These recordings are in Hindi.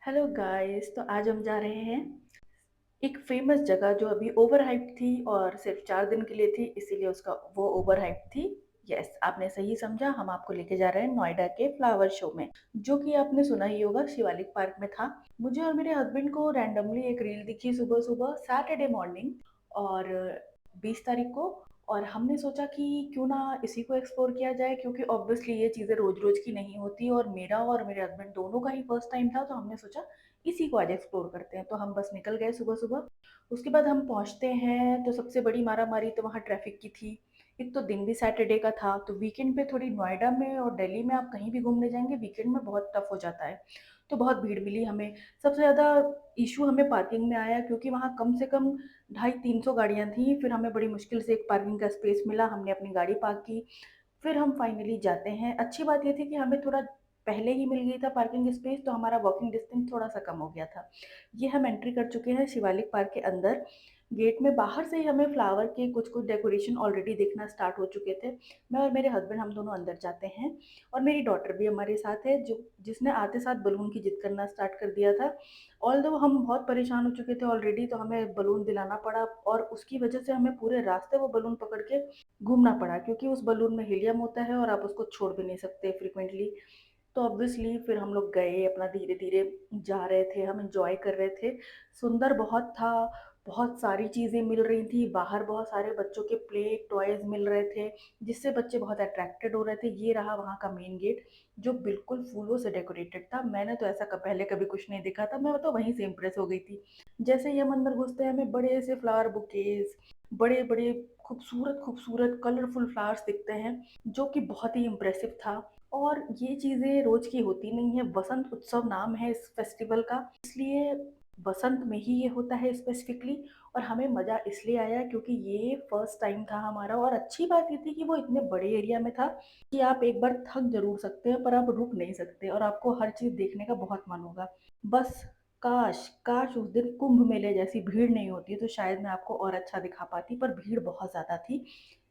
Hello guys. तो आज हम जा रहे हैं एक फेमस जगह जो अभी ओवर हाइप थी और सिर्फ 4 दिन के लिए थी, इसीलिए उसका वो ओवर हाइप थी। यस, आपने सही समझा। हम आपको लेके जा रहे हैं नोएडा के फ्लावर शो में, जो कि आपने सुना ही होगा शिवालिक पार्क में था। मुझे और मेरे हस्बैंड को रैंडमली एक रील दिखी सुबह सुबह सैटरडे मॉर्निंग, और 20 तारीख को। और हमने सोचा कि क्यों ना इसी को एक्सप्लोर किया जाए, क्योंकि ऑब्वियसली ये चीज़ें रोज रोज की नहीं होती और मेरा और मेरे हस्बैंड दोनों का ही फर्स्ट टाइम था, तो हमने सोचा इसी को आज एक्सप्लोर करते हैं। तो हम बस निकल गए सुबह सुबह। उसके बाद हम पहुंचते हैं तो सबसे बड़ी मारा मारी तो वहाँ ट्रैफिक की थी। एक तो दिन भी सैटरडे का था, तो वीकेंड पे थोड़ी नोएडा में और दिल्ली में आप कहीं भी घूमने जाएंगे वीकेंड में बहुत टफ हो जाता है। तो बहुत भीड़ मिली हमें। सबसे ज़्यादा इशू हमें पार्किंग में आया, क्योंकि वहाँ कम से कम 250-300 गाड़ियाँ थी। फिर हमें बड़ी मुश्किल से एक पार्किंग का स्पेस मिला, हमने अपनी गाड़ी पार्क की। फिर हम फाइनली जाते हैं। अच्छी बात ये थी कि हमें थोड़ा पहले ही मिल गई था पार्किंग स्पेस, तो हमारा वॉकिंग डिस्टेंस थोड़ा सा कम हो गया था। ये हम एंट्री कर चुके हैं शिवालिक पार्क के अंदर। गेट में बाहर से ही हमें फ्लावर के कुछ कुछ डेकोरेशन ऑलरेडी देखना स्टार्ट हो चुके थे। मैं और मेरे हस्बैंड हम दोनों अंदर जाते हैं, और मेरी डॉटर भी हमारे साथ है, जो जिसने आते साथ बलून की जिद करना स्टार्ट कर दिया था। ऑल दो हम बहुत परेशान हो चुके थे ऑलरेडी, तो हमें बलून दिलाना पड़ा, और उसकी वजह से हमें पूरे रास्ते वो बलून पकड़ के घूमना पड़ा, क्योंकि उस बलून में हीलियम होता है और आप उसको छोड़ भी नहीं सकते फ्रिक्वेंटली। तो ऑब्वियसली फिर हम लोग गए, अपना धीरे धीरे जा रहे थे, हम इंजॉय कर रहे थे। सुंदर बहुत था। बहुत सारी चीज़ें मिल रही थी बाहर, बहुत सारे बच्चों के प्ले टॉयज मिल रहे थे, जिससे बच्चे बहुत अट्रैक्टेड हो रहे थे। ये रहा वहाँ का मेन गेट, जो बिल्कुल फूलों से डेकोरेटेड था। मैंने तो ऐसा पहले कभी कुछ नहीं देखा था, मैं तो वहीं से इम्प्रेस हो गई थी। जैसे ही हम अंदर घुसते हैं हमें बड़े से फ्लावर बुकेज, बड़े बड़े खूबसूरत खूबसूरत कलरफुल फ्लावर्स दिखते हैं, जो कि बहुत ही इम्प्रेसिव था। और ये चीज़ें रोज की होती नहीं है। वसंत उत्सव नाम है इस फेस्टिवल का, इसलिए बसंत में ही ये होता है स्पेसिफिकली। और हमें मज़ा इसलिए आया क्योंकि ये फर्स्ट टाइम था हमारा, और अच्छी बात ये थी कि वो इतने बड़े एरिया में था कि आप एक बार थक जरूर सकते हैं पर आप रुक नहीं सकते, और आपको हर चीज़ देखने का बहुत मन होगा। बस काश काश उस दिन कुंभ मेले जैसी भीड़ नहीं होती, तो शायद मैं आपको और अच्छा दिखा पाती, पर भीड़ बहुत ज़्यादा थी।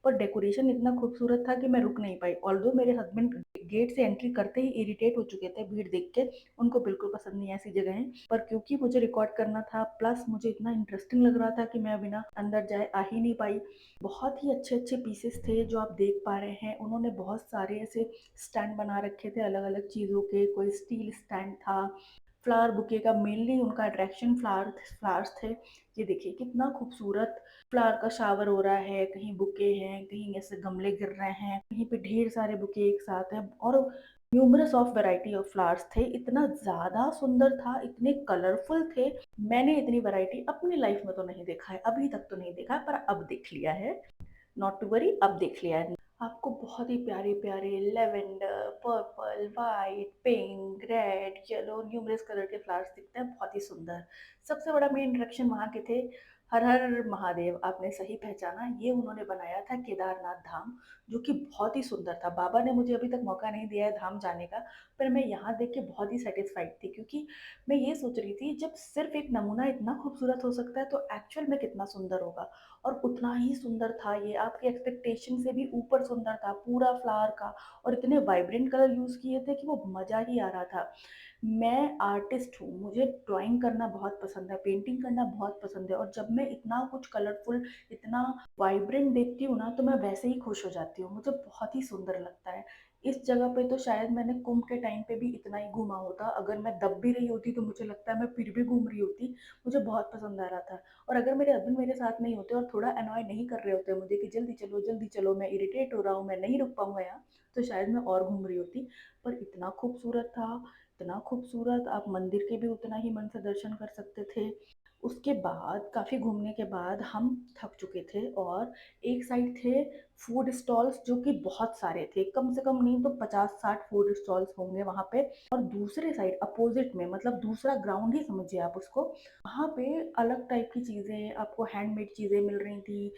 पर डेकोरेशन इतना खूबसूरत था कि मैं रुक नहीं पाई। ऑल्दो मेरे हस्बैंड गेट से एंट्री करते ही इरिटेट हो चुके थे भीड़ देख के, उनको बिल्कुल पसंद नहीं ऐसी जगह है। पर क्योंकि मुझे रिकॉर्ड करना था, प्लस मुझे इतना इंटरेस्टिंग लग रहा था कि मैं बिना अंदर जाए आ ही नहीं पाई। बहुत ही अच्छे अच्छे पीसेस थे जो आप देख पा रहे हैं। उन्होंने बहुत सारे ऐसे स्टैंड बना रखे थे अलग अलग चीज़ों के। कोई स्टील स्टैंड था, फ्लावर बुके का मेनली उनका अट्रैक्शन फ्लावर्स थे। ये देखिए कितना खूबसूरत फ्लावर का शावर हो रहा है। कहीं बुके हैं, कहीं ऐसे गमले गिर रहे हैं, कहीं पे ढेर सारे बुके एक साथ हैं, और numerous of variety of flowers थे। इतना ज़्यादा सुंदर था, इतने कलरफुल थे। मैंने इतनी वैरायटी अपनी लाइफ में तो नहीं देखा है, अभी तक तो नहीं देखा है, पर अब देख लिया है। नॉट टू वरी, अब देख लिया है। आपको बहुत ही प्यारे प्यारे lavender, purple, white, pink, red, yellow, numerous colour के फ्लावर्स दिखते हैं, बहुत ही सुंदर। सबसे बड़ा मेन अट्रैक्शन वहाँ के थे हर हर महादेव। आपने सही पहचाना, ये उन्होंने बनाया था केदारनाथ धाम, जो कि बहुत ही सुंदर था। बाबा ने मुझे अभी तक मौका नहीं दिया है धाम जाने का, पर मैं यहाँ देख के बहुत ही सेटिस्फाइड थी, क्योंकि मैं ये सोच रही थी जब सिर्फ एक नमूना इतना खूबसूरत हो सकता है तो एक्चुअल में कितना सुंदर होगा। और उतना ही सुंदर था ये, आपके एक्सपेक्टेशन से भी ऊपर सुंदर था पूरा फ्लावर का। और इतने वाइब्रेंट कलर यूज़ किए थे कि वो मज़ा ही आ रहा था। मैं आर्टिस्ट हूँ, मुझे ड्राइंग करना बहुत पसंद है, पेंटिंग करना बहुत पसंद है, और जब मैं इतना कुछ कलरफुल, इतना वाइब्रेंट देखती हूँ ना, तो मैं वैसे ही खुश हो जाती हूँ। मुझे बहुत ही सुंदर लगता है। इस जगह पे तो शायद मैंने कुंभ के टाइम पे भी इतना ही घूमा होता। अगर मैं दब भी रही होती तो मुझे लगता है मैं फिर भी घूम रही होती। मुझे बहुत पसंद आ रहा था। और अगर मेरे हस्बैंड मेरे साथ नहीं होते और थोड़ा अनॉय नहीं कर रहे होते मुझे कि जल्दी चलो, मैं इरिटेट हो रहा हूँ, मैं नहीं रुक पाऊंगा यहाँ, तो शायद मैं और घूम रही होती। पर इतना खूबसूरत था, इतना खूबसूरत, आप मंदिर के भी उतना ही मन से दर्शन कर सकते थे। उसके बाद काफ़ी घूमने के बाद हम थक चुके थे, और एक साइड थे फूड स्टॉल्स, जो कि बहुत सारे थे, कम से कम नहीं तो 50-60 फूड स्टॉल्स होंगे वहाँ पे। और दूसरे साइड अपोजिट में, मतलब दूसरा ग्राउंड ही समझिए आप उसको, वहाँ पे अलग टाइप की चीज़ें, आपको हैंडमेड चीज़ें मिल रही थी।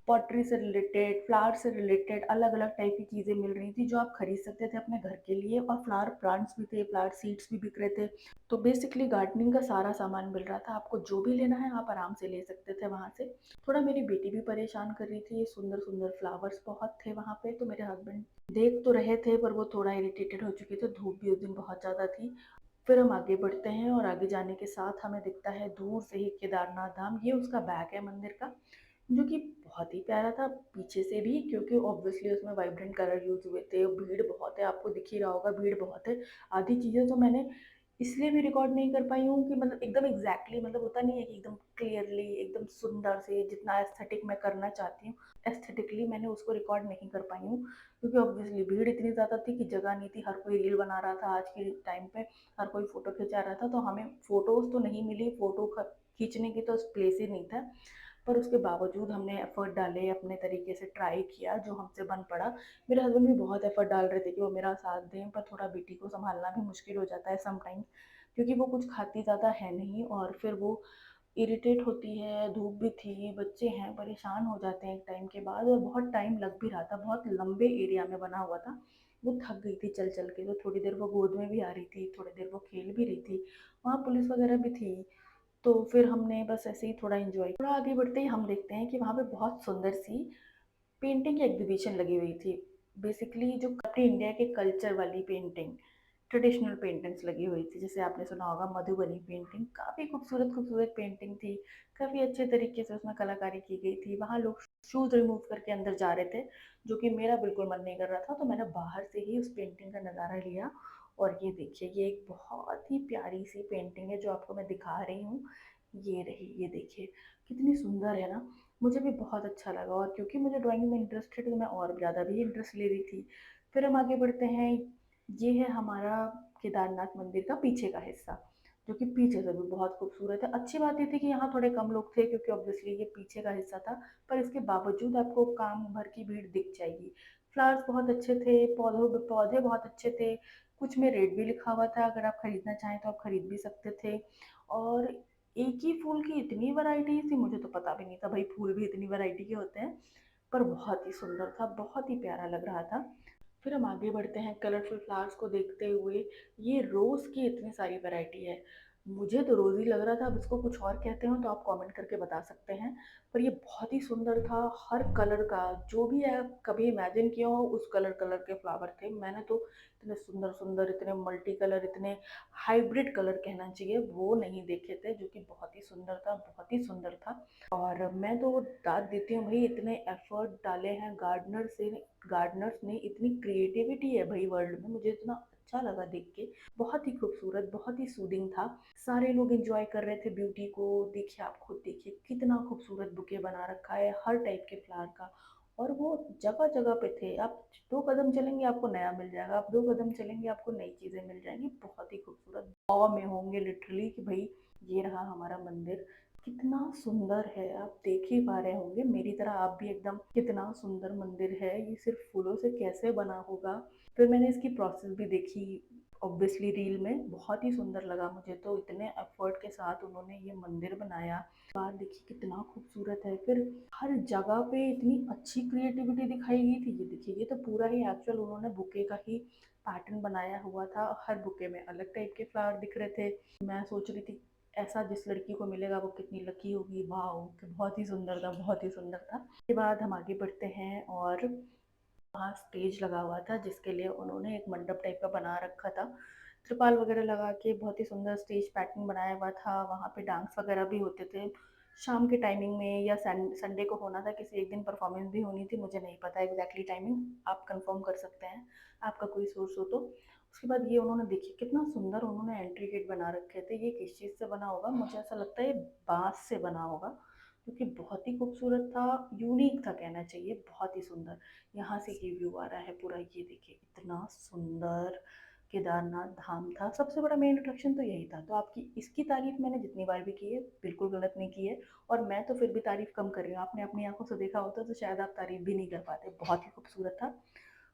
पॉटरी से रिलेटेड, फ्लावर से रिलेटेड अलग अलग टाइप की चीज़ें मिल रही थी, जो आप खरीद सकते थे अपने घर के लिए। और फ्लावर प्लांट्स भी थे, फ्लावर सीड्स भी बिक रहे थे। तो बेसिकली गार्डनिंग का सारा सामान मिल रहा था, आपको जो भी लेना है आप आराम से ले सकते थे वहाँ से। थोड़ा मेरी बेटी भी परेशान कर रही थी, सुंदर सुंदर फ्लावर्स बहुत थे वहाँ पे, तो मेरे हस्बैंड देख तो रहे थे पर वो थोड़ा इरिटेटेड हो चुके थे, धूप भी उस दिन बहुत ज़्यादा थी। फिर हम आगे बढ़ते हैं और आगे जाने के साथ हमें दिखता है दूर से ही केदारनाथ धाम। ये उसका बैक है मंदिर का, जो कि बहुत ही प्यारा था पीछे से भी, क्योंकि ऑब्वियसली उसमें वाइब्रेंट कलर यूज हुए थे। भीड़ बहुत है, आपको दिख ही रहा होगा, भीड़ बहुत है। आधी चीज़ें तो मैंने इसलिए भी रिकॉर्ड नहीं कर पाई हूँ कि मतलब एकदम एग्जैक्टली, मतलब होता नहीं है कि एकदम क्लियरली, एकदम सुंदर से, जितना एस्थेटिक मैं करना चाहती हूँ एस्थेटिकली मैंने उसको रिकॉर्ड नहीं कर पाई हूँ, क्योंकि ऑब्वियसली भीड़ इतनी ज़्यादा थी कि जगह नहीं थी। हर कोई रील बना रहा था आज के टाइम पे, हर कोई फ़ोटो खिंचा रहा था, तो हमें फ़ोटोज़ तो नहीं मिली, फ़ोटो खींचने की तो प्लेस ही नहीं था। पर उसके बावजूद हमने एफ़र्ट डाले, अपने तरीके से ट्राई किया जो हमसे बन पड़ा। मेरे हस्बैंड भी बहुत एफ़र्ट डाल रहे थे कि वो मेरा साथ दें, पर थोड़ा बेटी को सँभालना भी मुश्किल हो जाता है समटाइम्स, क्योंकि वो कुछ खाती ज़्यादा है नहीं, और फिर वो इरिटेट होती है, धूप भी थी, बच्चे हैं, परेशान हो जाते हैं एक टाइम के बाद, और बहुत टाइम लग भी रहा था, बहुत लंबे एरिया में बना हुआ था। वो थक गई थी चल चल के, तो थोड़ी देर वो गोद में भी आ रही थी, थोड़ी देर वो खेल भी रही थी। वहाँ पुलिस वगैरह भी थी, तो फिर हमने बस ऐसे ही थोड़ा एंजॉय। थोड़ा आगे बढ़ते ही हम देखते हैं कि वहाँ पे बहुत सुंदर सी पेंटिंग की एग्जीबिशन लगी हुई थी। बेसिकली जो अपने इंडिया के कल्चर वाली पेंटिंग, ट्रेडिशनल पेंटिंग्स लगी हुई थी, जैसे आपने सुना होगा मधुबनी पेंटिंग, काफ़ी खूबसूरत खूबसूरत पेंटिंग थी। काफ़ी अच्छे तरीके से उसमें कलाकारी की गई थी। वहाँ लोग शूज़ रिमूव करके अंदर जा रहे थे, जो कि मेरा बिल्कुल मन नहीं कर रहा था, तो मैंने बाहर से ही उस पेंटिंग का नज़ारा लिया। और ये देखिए, ये एक बहुत ही प्यारी सी पेंटिंग है जो आपको मैं दिखा रही हूँ। ये रही, ये देखिए कितनी सुंदर है ना। मुझे भी बहुत अच्छा लगा, और क्योंकि मुझे ड्राइंग में इंटरेस्ट है तो मैं और ज़्यादा भी इंटरेस्ट ले रही थी। फिर हम आगे बढ़ते हैं। ये है हमारा केदारनाथ मंदिर का पीछे का हिस्सा, जो कि पीछे से भी बहुत खूबसूरत है। अच्छी बात ये थी कि यहाँ थोड़े कम लोग थे, क्योंकि ऑब्वियसली ये पीछे का हिस्सा था, पर इसके बावजूद आपको काम भर की भीड़ दिख जाएगी। फ्लावर्स बहुत अच्छे थे, पौधों पौधे बहुत अच्छे थे। कुछ में रेट भी लिखा हुआ था, अगर आप खरीदना चाहें तो आप खरीद भी सकते थे। और एक ही फूल की इतनी वैरायटी थी, मुझे तो पता भी नहीं था भाई फूल भी इतनी वैरायटी के होते हैं। पर बहुत ही सुंदर था, बहुत ही प्यारा लग रहा था। फिर हम आगे बढ़ते हैं कलरफुल फ्लावर्स को देखते हुए। ये रोज़ की इतनी सारी वैरायटी है, मुझे तो रोज़ ही लग रहा था। अब इसको कुछ और कहते हो तो आप कमेंट करके बता सकते हैं। पर ये बहुत ही सुंदर था, हर कलर का जो भी आप कभी इमेजिन किया हो उस कलर कलर के फ्लावर थे। मैंने तो इतने सुंदर सुंदर, इतने मल्टी कलर, इतने हाइब्रिड कलर कहना चाहिए, वो नहीं देखे थे, जो कि बहुत ही सुंदर था, बहुत ही सुंदर था। और मैं तो दाद देती हूँ भाई, इतने एफर्ट डाले हैं गार्डनर्स ने, इतनी क्रिएटिविटी है भाई वर्ल्ड में, मुझे इतना अच्छा लगा देख के। बहुत ही खूबसूरत, बहुत ही सूदिंग था। सारे लोग एंजॉय कर रहे थे ब्यूटी को। देखिए, आप खुद देखिए कितना खूबसूरत बुके बना रखा है हर टाइप के फ्लावर का, और वो जगह जगह पे थे। आप 2 कदम चलेंगे आपको नया मिल जाएगा, आप 2 कदम चलेंगे आपको नई चीज़ें मिल जाएंगी। बहुत ही खूबसूरत, अवा में होंगे लिटरली कि भाई ये रहा हमारा मंदिर, कितना सुंदर है। आप देख ही पा रहे होंगे मेरी तरह आप भी एकदम, कितना सुंदर मंदिर है, ये सिर्फ फूलों से कैसे बना होगा। फिर मैंने इसकी प्रोसेस भी देखी, ऑब्वियसली रील में, बहुत ही सुंदर लगा मुझे तो। इतने एफर्ट के साथ उन्होंने ये मंदिर बनाया। बाहर देखिए कितना खूबसूरत है। फिर हर जगह पे इतनी अच्छी क्रिएटिविटी दिखाई गई थी। ये देखिए, ये तो पूरा ही एक्चुअल उन्होंने बुके का ही पैटर्न बनाया हुआ था। हर बुके में अलग टाइप के फ्लावर दिख रहे थे। मैं सोच रही थी ऐसा जिस लड़की को मिलेगा वो कितनी लकी होगी। वाह, बहुत ही सुंदर था, बहुत ही सुंदर था। उसके बाद हम आगे बढ़ते हैं, और वहाँ स्टेज लगा हुआ था जिसके लिए उन्होंने एक मंडप टाइप का बना रखा था, त्रिपाल वगैरह लगा के बहुत ही सुंदर स्टेज पैटर्न बनाया हुआ था। वहाँ पे डांस वगैरह भी होते थे शाम के टाइमिंग में, या संडे को होना था, किसी एक दिन परफॉर्मेंस भी होनी थी, मुझे नहीं पता एग्जैक्टली टाइमिंग, आप कंफर्म कर सकते हैं आपका कोई सोर्स हो तो। उसके बाद ये उन्होंने देखिए कितना सुंदर उन्होंने एंट्री गेट बना रखे थे। ये किस चीज़ से बना होगा, मुझे ऐसा लगता है ये बांस से बना होगा, क्योंकि बहुत ही खूबसूरत था, यूनिक था कहना चाहिए, बहुत ही सुंदर। यहाँ से ये व्यू आ रहा है पूरा, ये देखिए इतना सुंदर केदारनाथ धाम था। सबसे बड़ा मेन अट्रैक्शन तो यही था। तो आपकी इसकी तारीफ मैंने जितनी बार भी की है बिल्कुल गलत नहीं की है, और मैं तो फिर भी तारीफ कम कर रही हूँ। आपने अपनी आंखों से देखा होता तो शायद आप तारीफ भी नहीं कर पाते। बहुत ही खूबसूरत था।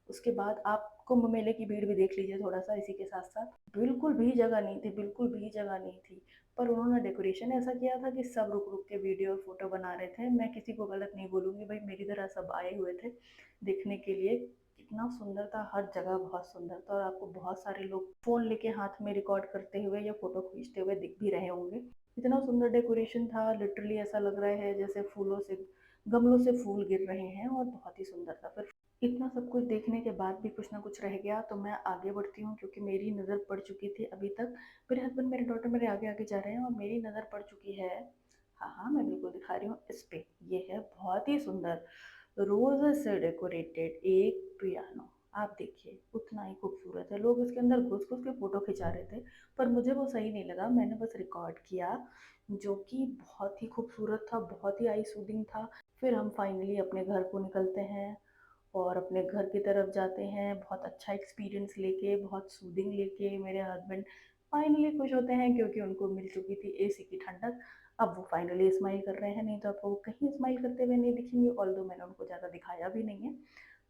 उसके बाद आप कुंभ मेले की भीड़ भी देख लीजिए थोड़ा सा इसी के साथ साथ। बिल्कुल भी जगह नहीं थी, बिल्कुल भी जगह नहीं थी। पर उन्होंने डेकोरेशन ऐसा किया था कि सब रुक रुक के वीडियो और फोटो बना रहे थे। मैं किसी को गलत नहीं बोलूँगी भाई, मेरी तरह सब आए हुए थे देखने के लिए। कितना सुंदर था, हर जगह बहुत सुंदर था, और आपको बहुत सारे लोग फ़ोन लेके हाथ में रिकॉर्ड करते हुए या फ़ोटो खींचते हुए दिख भी रहे होंगे। इतना सुंदर डेकोरेशन था, लिटरली ऐसा लग रहा है जैसे फूलों से, गमलों से फूल गिर रहे हैं, और बहुत ही सुंदर था। फिर इतना सब कुछ देखने के बाद भी कुछ ना कुछ रह गया, तो मैं आगे बढ़ती हूँ क्योंकि मेरी नज़र पड़ चुकी थी अभी तक। मेरे हस्बैंड, मेरे डॉटर मेरे आगे-आगे जा रहे हैं और मेरी नज़र पड़ चुकी है, हाँ, हाँ, मैं बिल्कुल दिखा रही हूँ इस पे। ये है बहुत ही सुंदर रोज़ेज़ से डेकोरेटेड एक पियानो। आप देखिए, उतना ही खूबसूरत है। लोग इसके अंदर घुस-घुस के फ़ोटो खिंचा रहे थे, पर मुझे वो सही नहीं लगा। मैंने बस रिकॉर्ड किया, जो कि बहुत ही खूबसूरत था, बहुत ही आई सूदिंग था। फिर हम फाइनली अपने घर को निकलते हैं और अपने घर की तरफ जाते हैं, बहुत अच्छा एक्सपीरियंस लेके, बहुत सूदिंग लेके। मेरे हस्बैंड फाइनली खुश होते हैं क्योंकि उनको मिल चुकी थी एसी की ठंडक। अब वो फाइनली स्माइल कर रहे हैं, नहीं तो आपको वो कहीं स्माइल करते हुए नहीं दिखेंगे, ऑल्दो मैंने उनको ज़्यादा दिखाया भी नहीं है।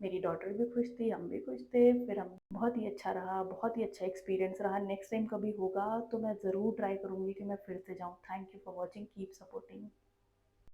मेरी डॉटर भी खुश थी, हम भी खुश थे। फिर हम बहुत ही अच्छा रहा, बहुत ही अच्छा एक्सपीरियंस रहा। नेक्स्ट टाइम कभी होगा तो मैं ज़रूर ट्राई करूँगी कि मैं फिर से जाऊँ। Thank you for watching, keep supporting.